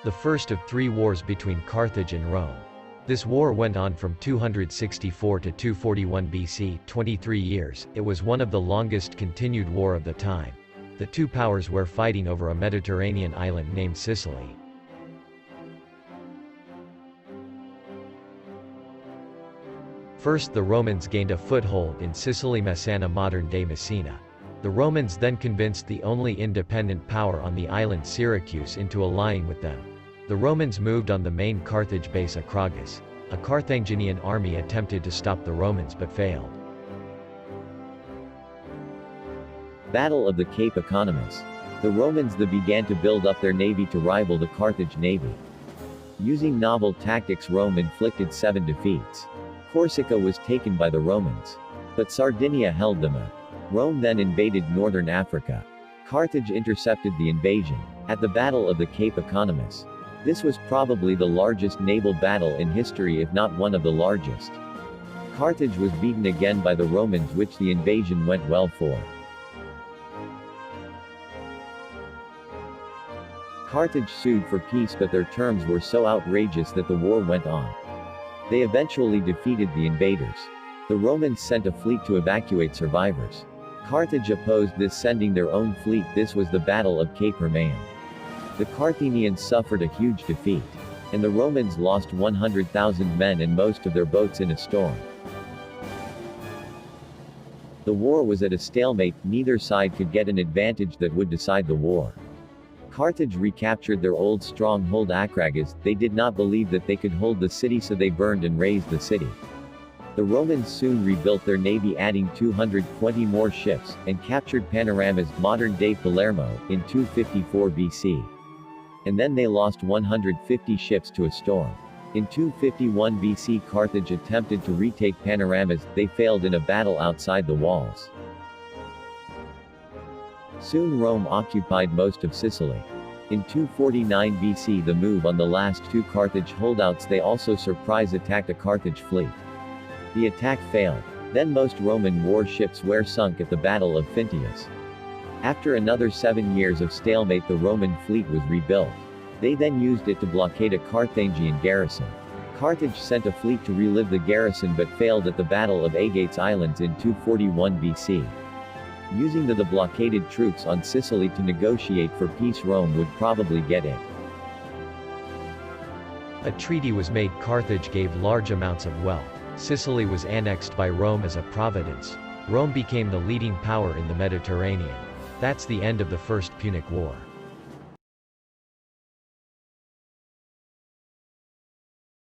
The first of three wars between Carthage and Rome. This war went on from 264 to 241 BC, 23 years. It was one of the longest continued war of the time. The two powers were fighting over a Mediterranean island named Sicily. First, the Romans gained a foothold in Sicily, Messana, modern-day Messina. The Romans then convinced the only independent power on the island, Syracuse, into allying with them. The Romans moved on the main Carthage base Acragas. A Carthaginian army attempted to stop the Romans but failed. Battle of the Cape Economus. The Romans began to build up their navy to rival the Carthage navy. Using novel tactics, Rome inflicted 7 defeats. Corsica was taken by the Romans, but Sardinia held them. Rome then invaded northern Africa. Carthage intercepted the invasion at the Battle of the Cape Economus. This was probably the largest naval battle in history, if not one of the largest. Carthage was beaten again by the Romans, which the invasion went well for. Carthage sued for peace, but their terms were so outrageous that the war went on. They eventually defeated the invaders. The Romans sent a fleet to evacuate survivors. Carthage opposed this, sending their own fleet. This was the Battle of Cape Hermaeum. The Carthaginians suffered a huge defeat, and the Romans lost 100,000 men and most of their boats in a storm. The war was at a stalemate. Neither side could get an advantage that would decide the war. Carthage recaptured their old stronghold Acragas. They did not believe that they could hold the city, so they burned and razed the city. The Romans soon rebuilt their navy, adding 220 more ships, and captured Panoramas, modern-day Palermo, in 254 BC. And then they lost 150 ships to a storm. In 251 BC, Carthage attempted to retake Panoramas. They failed in a battle outside the walls. Soon Rome occupied most of Sicily. In 249 BC, the move on the last two Carthage holdouts, they also surprise attacked a Carthage fleet. The attack failed. Then most Roman warships were sunk at the Battle of Phintius. After another 7 years of stalemate, the Roman fleet was rebuilt. They then used it to blockade a Carthaginian garrison. Carthage sent a fleet to relieve the garrison but failed at the Battle of Agates Islands in 241 BC. Using the blockaded troops on Sicily to negotiate for peace, Rome would probably get it. A treaty was made. Carthage gave large amounts of wealth. Sicily was annexed by Rome as a providence. Rome became the leading power in the Mediterranean. That's the end of the First Punic War.